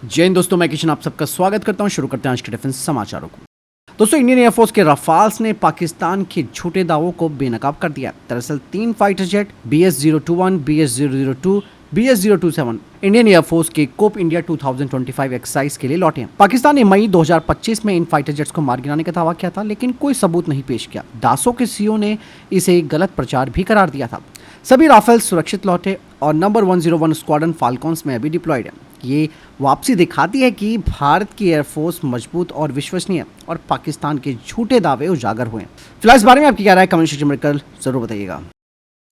जय हिंद दोस्तों, मैं किशन आप सबका स्वागत करता हूं। शुरू करते हैं आज के डिफेंस समाचारों को। दोस्तों, इंडियन एयरफोर्स के रफाल्स ने पाकिस्तान के झूठे दावों को बेनकाब कर दिया। दरअसल 3 fighter jet BS-021, BS-002, BS-027 Indian air force के कोप इंडिया 2025 एक्सरसाइज के लिए लौटे हैं। पाकिस्तान ने मई 2025 में इन फाइटर जेट्स को मार गिराने का दावा किया था, लेकिन कोई सबूत नहीं पेश किया। डासो के सीईओ ने इसे गलत प्रचार भी करार दिया था। सभी राफेल सुरक्षित लौटे और नंबर 101 स्क्वाड्रन फाल्कॉन्स में अभी डिप्लॉयड है। ये वापसी दिखाती है कि भारत की एयरफोर्स मजबूत और विश्वसनीय है और पाकिस्तान के झूठे दावे उजागर हुए हैं। फिलहाल इस बारे में आपकी क्या राय है, कमेंट सेक्शन में कर जरूर बताइएगा।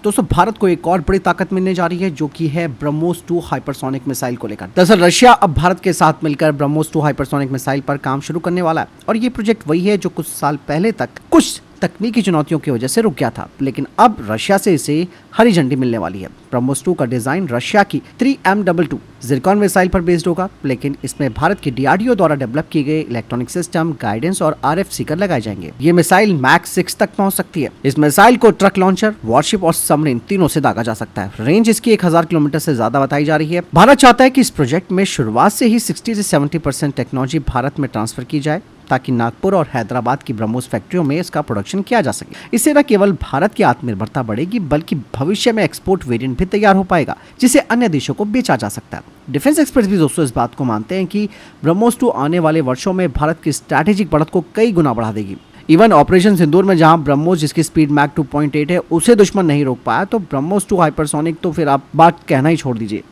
दोस्तों, भारत को एक और बड़ी ताकत मिलने जा रही है, जो कि है ब्रह्मोस 2 हाइपरसोनिक मिसाइल को लेकर। दरअसल रशिया अब भारत के साथ मिलकर ब्रह्मोस 2 हाइपरसोनिक मिसाइल पर काम शुरू करने वाला है और ये प्रोजेक्ट वही है जो कुछ साल पहले तक कुछ तकनीकी चुनौतियों की वजह से रुक गया था, लेकिन अब रशिया से इसे हरी झंडी मिलने वाली है। ब्रह्मोस 2 का डिजाइन रशिया की 3M22 जिरकॉन मिसाइल पर बेस्ड होगा, लेकिन इसमें भारत के DRDO द्वारा डेवलप किए गए इलेक्ट्रॉनिक सिस्टम, गाइडेंस और RF सीकर लगाए जाएंगे। ये मिसाइल मैक 6 तक पहुंच सकती है। इस मिसाइल को ट्रक लॉन्चर, वॉरशिप और सबमरीन तीनों से दागा जा सकता है। रेंज इसकी 1000 किलोमीटर से ज्यादा बताई जा रही है। भारत चाहता है कि इस प्रोजेक्ट में शुरुआत से ही 60 से 70% टेक्नोलॉजी भारत में ट्रांसफर की जाए, ताकि नागपुर और हैदराबाद की ब्रह्मोस फैक्ट्रियों में इसका प्रोडक्शन किया जा सके। इससे न केवल भारत की आत्मनिर्भरता बढ़ेगी, बल्कि भविष्य में एक्सपोर्ट वेरिएंट भी तैयार हो पाएगा, जिसे अन्य देशों को बेचा जा सकता है। डिफेंस एक्सपर्ट्स भी दोस्तों इस बात को मानते हैं कि ब्रह्मोस 2 आने वाले वर्षों में भारत की स्ट्रैटेजिक बढ़त को कई गुना बढ़ा देगी। इवन ऑपरेशन सिंदूर में जहां ब्रह्मोस, जिसकी स्पीड मैक 2.8 है, उसे दुश्मन नहीं रोक पाया, तो ब्रह्मोस 2 हाइपरसोनिक तो फिर आप बात कहना ही छोड़ दीजिए।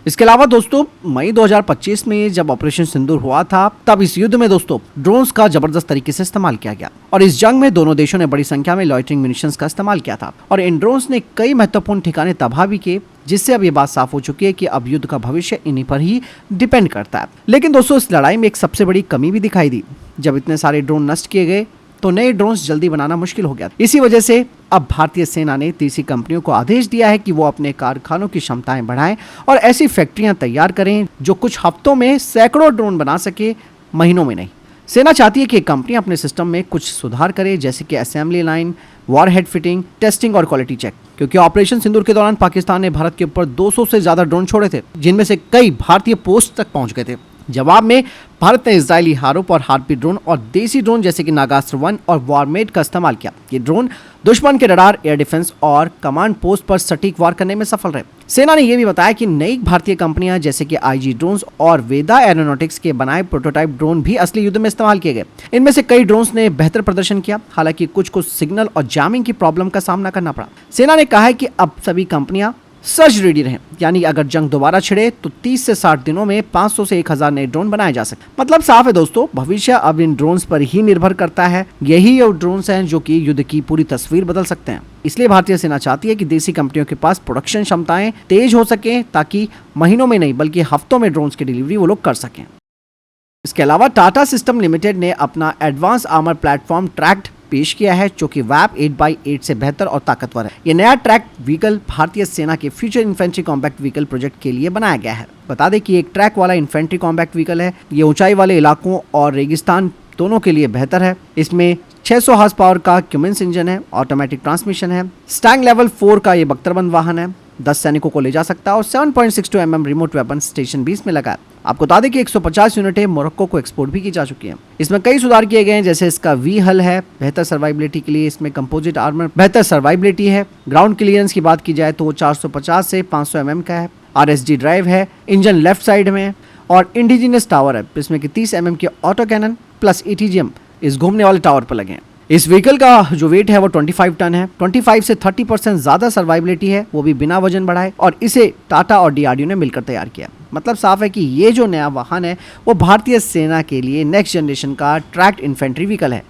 इसके अलावा दोस्तों, मई 2025 में जब ऑपरेशन सिंदूर हुआ था, तब इस युद्ध में दोस्तों ड्रोन्स का जबरदस्त तरीके से इस्तेमाल किया गया और इस जंग में दोनों देशों ने बड़ी संख्या में लॉइटरिंग म्यूनिशंस का इस्तेमाल किया था और इन ड्रोन्स ने कई महत्वपूर्ण ठिकाने तबाह भी किए, जिससे अब ये बात साफ हो चुकी है कि अब युद्ध का भविष्य इन्हीं पर ही डिपेंड करता है। लेकिन दोस्तों, इस लड़ाई में एक सबसे बड़ी कमी भी दिखाई दी। जब इतने सारे ड्रोन नष्ट किए गए तो नए ड्रोन्स जल्दी बनाना मुश्किल हो गया। इसी वजह से अब भारतीय सेना ने तीसरी कंपनियों को आदेश दिया है कि वो अपने कारखानों की क्षमताएं बढ़ाएं और ऐसी फैक्ट्रियां तैयार करें जो कुछ हफ्तों में सैकड़ों ड्रोन बना सके, महीनों में नहीं। सेना चाहती है कि कंपनी अपने सिस्टम में कुछ सुधार करे, जैसे कि assembly line, warhead fitting, testing और क्वालिटी चेक। क्योंकि ऑपरेशन सिंदूर के दौरान पाकिस्तान ने भारत के ऊपर 200 से ज्यादा ड्रोन छोड़े थे, जिनमें से कई भारतीय पोस्ट तक पहुंच गए थे। जवाब में भारत ने इजरायली हारूप और हार्पी ड्रोन और देसी ड्रोन जैसे कि नागास्त्र 1 और वॉरमेड का इस्तेमाल किया। ये ड्रोन दुश्मन के रडार, एयर डिफेंस और कमांड पोस्ट पर सटीक वार करने में सफल रहे। सेना ने यह भी बताया कि नई भारतीय कंपनियां जैसे कि IG ड्रोन्स और वेदा एरोनॉटिक्स के बनाए प्रोटोटाइप ड्रोन भी असली युद्ध में इस्तेमाल किए गए। इनमें से कई ड्रोन्स ने बेहतर प्रदर्शन किया, हालांकि कुछ को सिग्नल और जैमिंग की प्रॉब्लम का सामना करना पड़ा। सेना ने कहा है कि अब सभी कंपनियां सर्च रेडी रहें, यानी अगर जंग दोबारा छिड़े तो 30 से 60 दिनों में 500 से 1000 नए ड्रोन बनाए जा सकते। मतलब साफ है दोस्तों, भविष्य अब इन ड्रोन्स पर ही निर्भर करता है। यही वो ड्रोन्स हैं जो कि युद्ध की पूरी तस्वीर बदल सकते हैं। इसलिए भारतीय सेना चाहती है कि देसी कंपनियों के पास प्रोडक्शन क्षमताएं तेज हो सके, ताकि महीनों में नहीं बल्कि हफ्तों में ड्रोन्स की डिलीवरी वो लोग कर सकें। इसके अलावा टाटा सिस्टम लिमिटेड ने अपना एडवांस आर्मर प्लेटफॉर्म ट्रैक्ड पेश किया है, जो कि वैप 8x8 से बेहतर और ताकतवर है। ये नया ट्रैक व्हीकल भारतीय सेना के future infantry combat vehicle project के लिए बनाया गया है। बता दें कि एक ट्रैक वाला इन्फेंट्री कॉम्बैक्ट व्हीकल है। ये ऊंचाई वाले इलाकों और रेगिस्तान दोनों के लिए बेहतर है। इसमें 600 हॉर्स पावर का क्यूमेंस इंजन है, ऑटोमेटिक ट्रांसमिशन है, स्टैंग लेवल 4 का ये बख्तरबंद वाहन है, 10 सैनिकों को ले जा सकता है और 7.62 mm रिमोट वेपन स्टेशन भी इसमें लगा है। आपको बता दें कि 150 यूनिटें मोरक्को को एक्सपोर्ट भी की जा चुकी हैं। इसमें कई सुधार किए गए हैं, जैसे इसका वी हल है, बेहतर सर्वाइबिलिटी के लिए इसमें कंपोजिट आर्मर, बेहतर सर्वाइबिलिटी है। ग्राउंड क्लियरेंस की बात की जाए तो वो 450 से 500 mm का है। RSG ड्राइव है, इंजन लेफ्ट साइड में और इंडिजिनस टावर है, जिसमें कि 30 mm के ऑटो कैनन प्लस ATGM इस घूमने वाले टावर पर लगे हैं। इस व्हीकल का जो वेट है वो 25 टन है। 25 से 30% ज्यादा सर्वाइबिलिटी है, वो भी बिना वजन बढ़ाए, और इसे टाटा और DRDO ने मिलकर तैयार किया। मतलब साफ है कि ये जो नया वाहन है वो भारतीय सेना के लिए नेक्स्ट जनरेशन का ट्रैक्ड इन्फेंट्री व्हीकल है।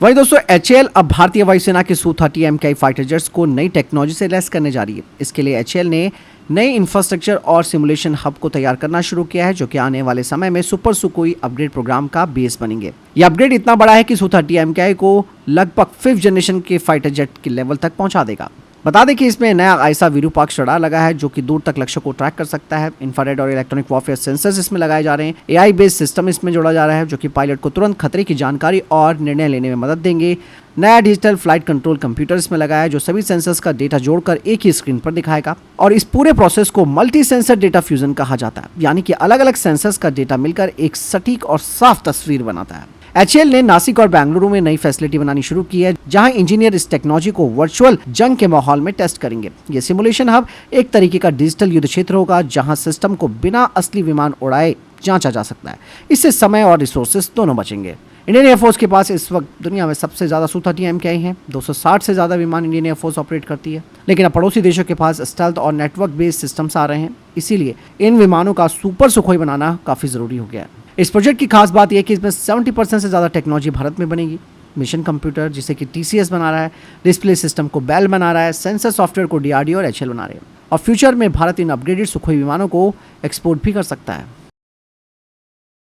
वहीं दोस्तों, HAL अब भारतीय वायुसेना के Su-30 MKI फाइटर जेट्स को नई टेक्नोलॉजी से लैस करने जा रही है। इसके लिए HAL ने नए इंफ्रास्ट्रक्चर और सिमुलेशन हब को तैयार करना शुरू किया है, जो कि आने वाले समय में सुपर सुकोई अपग्रेड प्रोग्राम का बेस बनेंगे। यह अपग्रेड इतना बड़ा है कि Su-30 MKI को लगभग 5th जनरेशन के फाइटर जेट के लेवल तक पहुंचा देगा। बता दें कि इसमें नया आयसा विरूपाक्ष रडार लगा है, जो कि दूर तक लक्ष्य को ट्रैक कर सकता है। इंफ्रारेड और इलेक्ट्रॉनिक वॉरफेयर सेंसर्स इसमें लगाए जा रहे हैं। AI बेस्ड सिस्टम इसमें जोड़ा जा रहा है, जो कि पायलट को तुरंत खतरे की जानकारी और निर्णय लेने में मदद देंगे। नया डिजिटल फ्लाइट कंट्रोल कंप्यूटर इसमें लगा है जो सभी सेंसर्स का डेटा जोड़कर एक ही स्क्रीन पर दिखाएगा और इस पूरे प्रोसेस को मल्टी सेंसर डेटा फ्यूजन कहा जाता है, यानी कि अलग अलग सेंसर्स का डेटा मिलकर एक सटीक और साफ तस्वीर बनाता है। HAL ने नासिक और बेंगलुरु में नई फैसिलिटी बनानी शुरू की है जहां इंजीनियर इस टेक्नोलॉजी को वर्चुअल जंग के माहौल में टेस्ट करेंगे। ये सिमुलेशन हब एक तरीके का डिजिटल युद्ध क्षेत्र होगा जहां सिस्टम को बिना असली विमान उड़ाए जांचा जा सकता है। इससे समय और रिसोर्सेज दोनों बचेंगे। इंडियन एयरफोर्स के पास इस वक्त दुनिया में सबसे ज़्यादा Su-30 MKI हैं। 260 से ज़्यादा विमान इंडियन एयरफोर्स ऑपरेट करती है, लेकिन अब पड़ोसी देशों के पास स्टेल्थ और नेटवर्क बेस्ड सिस्टम्स आ रहे हैं, इसीलिए इन विमानों का सुपर सुखोई बनाना काफ़ी ज़रूरी हो गया है। इस प्रोजेक्ट की खास बात यह है कि इसमें 70% से ज़्यादा टेक्नोलॉजी भारत में बनेगी। मिशन कंप्यूटर जिसे कि TCS बना रहा है, डिस्प्ले सिस्टम को बेल बना रहा है, सेंसर सॉफ्टवेयर को DRDO और HAL बना रहे हैं और फ्यूचर में भारत इन अपग्रेडेड सुखोई विमानों को एक्सपोर्ट भी कर सकता है।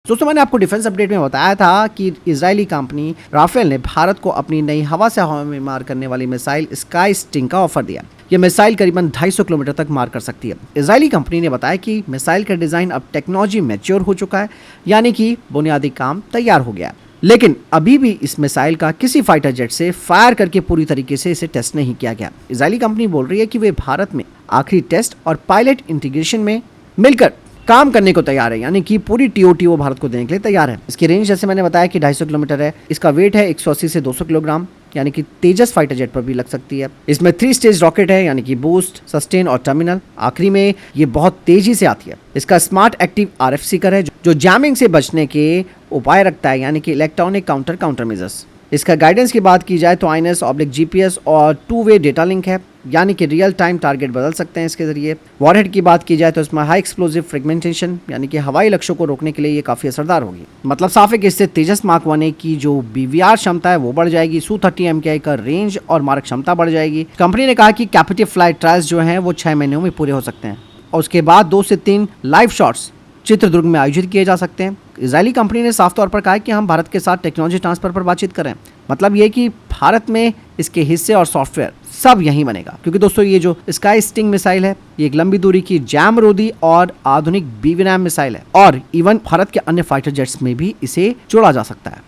दोस्तों, मैंने आपको डिफेंस अपडेट में बताया था कि इजरायली कंपनी राफेल ने भारत को अपनी नई हवा से हवा में मार करने वाली मिसाइल स्काई स्टिंग का ऑफर दिया। यह मिसाइल करीबन 250 किलोमीटर तक मार कर सकती है। इजरायली कंपनी ने बताया कि मिसाइल का डिजाइन अब टेक्नोलॉजी मैच्योर हो चुका है, यानी कि बुनियादी काम तैयार हो गया है, लेकिन अभी भी इस मिसाइल का किसी फाइटर जेट से फायर करके पूरी तरीके से इसे टेस्ट नहीं किया गया। इजरायली कंपनी बोल रही है कि वे भारत में आखिरी टेस्ट और पायलट इंटीग्रेशन में मिलकर काम करने को तैयार है, यानी कि पूरी TOT वो भारत को देने के लिए तैयार है। इसकी रेंज जैसे मैंने बताया कि 250 किलोमीटर है। इसका वेट है 180 से 200 किलोग्राम, यानी कि तेजस फाइटर जेट पर भी लग सकती है। इसमें 3 स्टेज रॉकेट है, यानी कि बूस्ट, सस्टेन और टर्मिनल। आखिरी में ये बहुत तेजी से आती है। इसका स्मार्ट एक्टिव RF सीकर है जो जैमिंग से बचने के उपाय रखता है, यानी कि इलेक्ट्रॉनिक काउंटर मेजर्स। इसका गाइडेंस की बात की जाए तो INS/GPS और 2-वे डेटा लिंक है, यानी कि रियल टाइम टारगेट बदल सकते हैं इसके जरिए। वॉरहेड की बात की जाए तो इसमें हाई एक्सप्लोजिव फ्रेगमेंटेशन, यानी कि हवाई लक्ष्यों को रोकने के लिए ये काफ़ी असरदार होगी। मतलब साफ है कि इससे तेजस मार्क 1 की जो BVR क्षमता है वो बढ़ जाएगी। Su-30 MKI का रेंज और मारक क्षमता बढ़ जाएगी। कंपनी ने कहा कि कैपेटिव फ्लाइट ट्रायल्स जो हैं वो 6 महीनों में पूरे हो सकते हैं और उसके बाद 2 से 3 लाइव शॉट्स चित्रदुर्ग में आयोजित किए जा सकते हैं। इजरायली कंपनी ने साफ तौर पर कहा है कि हम भारत के साथ टेक्नोलॉजी ट्रांसफर पर बातचीत कर रहे हैं। मतलब ये कि भारत में इसके हिस्से और सॉफ्टवेयर सब यहीं बनेगा, क्योंकि दोस्तों ये जो स्काई स्टिंग मिसाइल है ये एक लंबी दूरी की जैम रोधी और आधुनिक BVRAM मिसाइल है और इवन भारत के अन्य फाइटर जेट्स में भी इसे जोड़ा जा सकता है।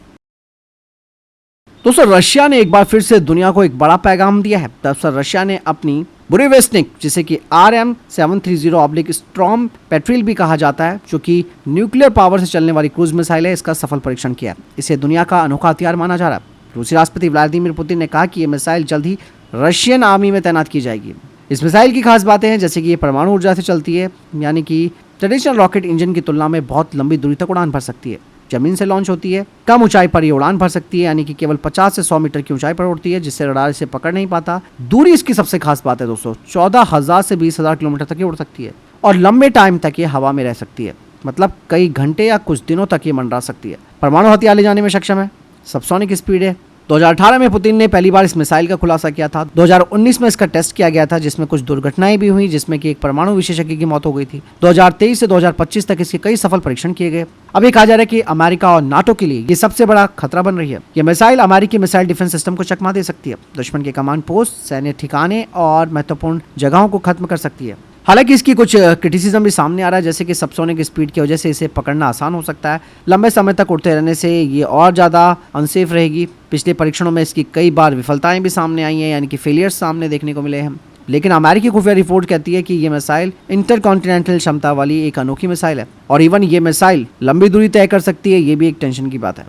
दोस्तों, रशिया ने एक बार फिर से दुनिया को एक बड़ा पैगाम दिया है। दरअसल रशिया ने अपनी बुरेवेस्निक, जिसे कि RM-730 स्ट्रॉम पेट्रिल भी कहा जाता है, जो कि न्यूक्लियर पावर से चलने वाली क्रूज मिसाइल है, इसका सफल परीक्षण किया। इसे दुनिया का अनोखा हथियार माना जा रहा है। रूसी राष्ट्रपति व्लादिमीर पुतिन ने कहा कि यह मिसाइल जल्द ही रशियन आर्मी में तैनात की जाएगी। इस मिसाइल की खास बातें हैं जैसे कि ये परमाणु ऊर्जा से चलती है, यानी कि ट्रेडिशनल रॉकेट इंजन की तुलना में बहुत लंबी दूरी तक उड़ान भर सकती है। जमीन से लॉन्च होती है, कम ऊंचाई पर ये उड़ान भर सकती है, यानी कि केवल 50 से 100 मीटर की ऊंचाई पर उड़ती है, जिससे रडार इसे पकड़ नहीं पाता। दूरी इसकी सबसे खास बात है दोस्तों, 14,000 से 20,000 किलोमीटर तक ये उड़ सकती है और लंबे टाइम तक ये हवा में रह सकती है। मतलब कई घंटे या कुछ दिनों तक ये मंडरा सकती है। परमाणु हथियार ले जाने में सक्षम है, सबसोनिक स्पीड है। 2018 में पुतिन ने पहली बार इस मिसाइल का खुलासा किया था। 2019 में इसका टेस्ट किया गया था, जिसमें कुछ दुर्घटनाएं भी हुई, जिसमें कि एक परमाणु विशेषज्ञ की मौत हो गई थी। 2023 से 2025 तक इसके कई सफल परीक्षण किए गए। अब ये कहा जा रहा है कि अमेरिका और नाटो के लिए ये सबसे बड़ा खतरा बन रही है। ये मिसाइल अमेरिकी मिसाइल डिफेंस सिस्टम को चकमा दे सकती है, दुश्मन के कमांड पोस्ट, सैन्य ठिकाने और महत्वपूर्ण जगहों को खत्म कर सकती है। हालांकि इसकी कुछ क्रिटिसिज्म भी सामने आ रहा है, जैसे कि सबसोनिक स्पीड की वजह से इसे पकड़ना आसान हो सकता है। लंबे समय तक उड़ते रहने से ये और ज़्यादा अनसेफ रहेगी। पिछले परीक्षणों में इसकी कई बार विफलताएं भी सामने आई हैं, यानी कि फेलियर्स सामने देखने को मिले हैं। लेकिन अमेरिकी खुफिया रिपोर्ट कहती है कि ये मिसाइल इंटरकॉन्टिनेंटल क्षमता वाली एक अनोखी मिसाइल है और इवन ये मिसाइल लंबी दूरी तय कर सकती है, ये भी एक टेंशन की बात है।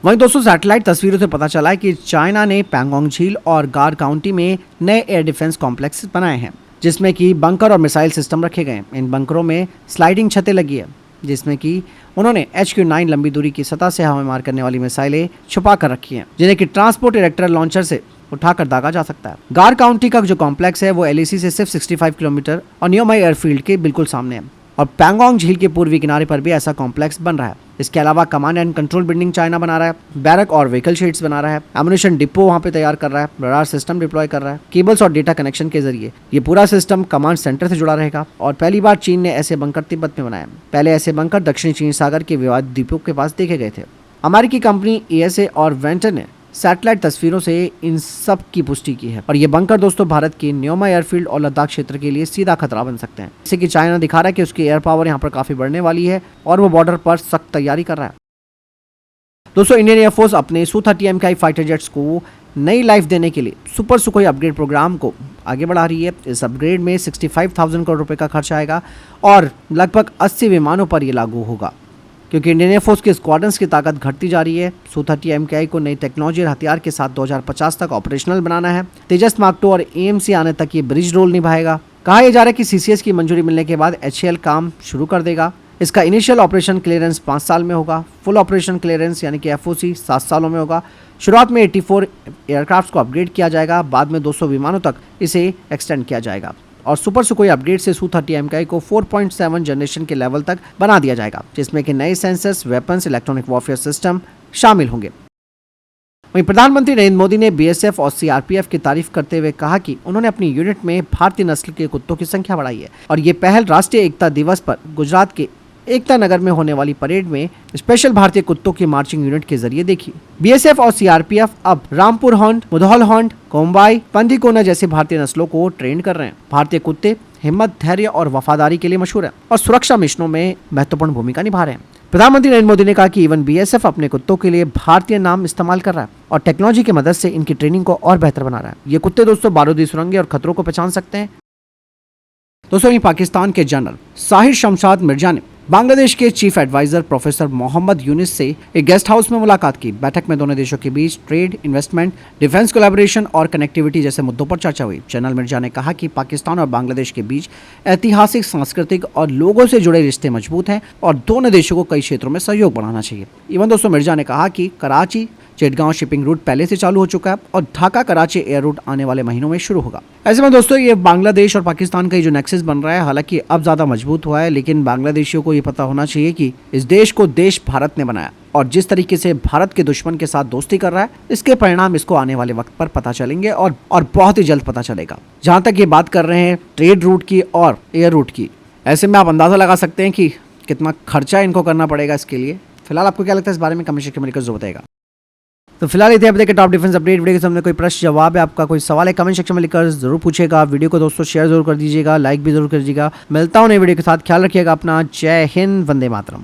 वहीं दोस्तों, सैटेलाइट तस्वीरों से पता चला है कि चाइना ने पैंगोंग झील और गार काउंटी में नए एयर डिफेंस कॉम्प्लेक्स बनाए हैं, जिसमें कि बंकर और मिसाइल सिस्टम रखे गए हैं। इन बंकरों में स्लाइडिंग छतें लगी है, जिसमें कि उन्होंने HQ-9 लंबी दूरी की सतह से हवा में मार करने वाली मिसाइलें छुपा कर रखी हैं, जिन्हें कि ट्रांसपोर्ट इरेक्टर लॉन्चर से उठाकर दागा जा सकता है। गार काउंटी का जो कॉम्प्लेक्स है वो LAC से सिर्फ 65 किलोमीटर और नियोमाई एयरफील्ड के बिल्कुल सामने है और पैंगोंग झील के पूर्वी किनारे पर भी ऐसा कॉम्प्लेक्स बन रहा है। इसके अलावा command and control building China बना रहा है, बैरक और व्हीकल शेड्स बना रहा है, एमुनिशन डिपो वहां पे तैयार कर रहा है, रडार सिस्टम डिप्लॉय कर रहा है, केबल्स और डेटा कनेक्शन के जरिए ये पूरा सिस्टम कमांड सेंटर से जुड़ा रहेगा। और पहली बार चीन ने ऐसे बंकर तिब्बत में बनाए। पहले ऐसे बंकर दक्षिणी चीन सागर के विवादित द्वीपों के पास देखे गए थे। अमेरिकी कंपनी ASA और वेंटर ने सैटेलाइट तस्वीरों से इन सब की पुष्टि की है और ये बंकर दोस्तों भारत के न्योमा एयरफील्ड और लद्दाख क्षेत्र के लिए सीधा खतरा बन सकते हैं। जैसे कि चाइना दिखा रहा है कि उसकी एयर पावर यहाँ पर काफी बढ़ने वाली है और वो बॉर्डर पर सख्त तैयारी कर रहा है। दोस्तों इंडियन एयरफोर्स अपने Su-30 MKI फाइटर जेट्स को नई लाइफ देने के लिए सुपर सुखोई अपग्रेड प्रोग्राम को आगे बढ़ा रही है। इस अपग्रेड में 65,000 करोड़ रुपए का खर्च आएगा और लगभग 80 विमानों पर यह लागू होगा। क्योंकि इंडियन एयरफोर्स के स्क्वाड्रंस की ताकत घटती जा रही है, Su-30 MKI को नई टेक्नोलॉजी और हथियार के साथ 2050 तक ऑपरेशनल बनाना है। तेजस मार्क 2 और AMC आने तक ये ब्रिज रोल निभाएगा। कहा यह जा रहा है कि CCS की मंजूरी मिलने के बाद HAL काम शुरू कर देगा। इसका इनिशियल ऑपरेशन क्लियरेंस 5 साल में होगा, फुल ऑपरेशन क्लियरेंस यानी कि FOC 7 सालों में होगा। शुरुआत में 84 एयरक्राफ्ट को अपग्रेड किया जाएगा, बाद में 200 विमानों तक इसे एक्सटेंड किया जाएगा और सुपर सुखोई अपग्रेड से Su-30 MKI को 4.7 जनरेशन के लेवल तक बना दिया जाएगा, जिसमें कि नए sensors, weapons, electronic warfare system शामिल होंगे। वहीं प्रधानमंत्री नरेंद्र मोदी ने BSF और CRPF की तारीफ करते हुए कहा कि उन्होंने अपनी यूनिट में भारतीय नस्ल के कुत्तों की संख्या बढ़ाई है और ये पहल राष्ट्रीय एकता दिवस पर गुजरात के एकता नगर में होने वाली परेड में स्पेशल भारतीय कुत्तों की मार्चिंग यूनिट के जरिए देखी। BSF और CRPF अब रामपुर हॉन्ड, मुधौल हॉन्ड, कोम्बाई, पंदीकोना जैसे भारतीय नस्लों को ट्रेन कर रहे हैं। भारतीय कुत्ते हिम्मत, धैर्य और वफादारी के लिए मशहूर हैं और सुरक्षा मिशनों में महत्वपूर्ण भूमिका निभा रहे हैं। प्रधानमंत्री नरेंद्र मोदी ने कहा कि इवन BSF अपने कुत्तों के लिए भारतीय नाम इस्तेमाल कर रहा है और टेक्नोलॉजी की मदद से इनकी ट्रेनिंग को और बेहतर बना रहा है। ये कुत्ते दोस्तों बारूदी सुरंगें और खतरों को पहचान सकते हैं। दोस्तों पाकिस्तान के जनरल साहिर शमशाद मिर्जा ने बांग्लादेश के chief adviser professor Mohammad Yunus से एक गेस्ट हाउस में मुलाकात की। बैठक में दोनों देशों के बीच ट्रेड, इन्वेस्टमेंट, डिफेंस कोलैबोरेशन और कनेक्टिविटी जैसे मुद्दों पर चर्चा हुई। जनरल मिर्जा ने कहा कि पाकिस्तान और बांग्लादेश के बीच ऐतिहासिक, सांस्कृतिक और लोगों से जुड़े रिश्ते मजबूत हैं और दोनों देशों को कई क्षेत्रों में सहयोग बढ़ाना चाहिए। इवन दोस्तों मिर्जा ने कहा कि कराची चिटगांव शिपिंग रूट पहले से चालू हो चुका है और ढाका कराची एयर रूट आने वाले महीनों में शुरू होगा। ऐसे में दोस्तों ये बांग्लादेश और पाकिस्तान का जो नेक्सस बन रहा है, हालांकि अब ज़्यादा मजबूत हुआ है, लेकिन बांग्लादेशियों को ये पता होना चाहिए कि इस देश को देश भारत ने बनाया और जिस तरीके से भारत के दुश्मन के साथ दोस्ती कर रहा है, इसके परिणाम इसको आने वाले वक्त पर पता चलेंगे और बहुत ही जल्द पता चलेगा। जहाँ तक ये बात कर रहे हैं ट्रेड रूट की और एयर रूट की, ऐसे में आप अंदाज़ा लगा सकते हैं कि कितना खर्चा इनको करना पड़ेगा इसके लिए। फिलहाल आपको क्या लगता है इस बारे में कमेंट सेक्शन में लिखकर जरूर बताएगा। तो फिलहाल ये थे अब तक के टॉप डिफेंस अपडेट। वीडियो के सामने कोई प्रश्न जवाब है, आपका कोई सवाल है, कमेंट सेक्शन में लिखकर जरूर पूछेगा। वीडियो को दोस्तों शेयर जरूर कर दीजिएगा, लाइक भी जरूर कर दीजिएगा। मिलता हूं नई वीडियो के साथ, ख्याल रखिएगा अपना। जय हिंद, वंदे मातरम।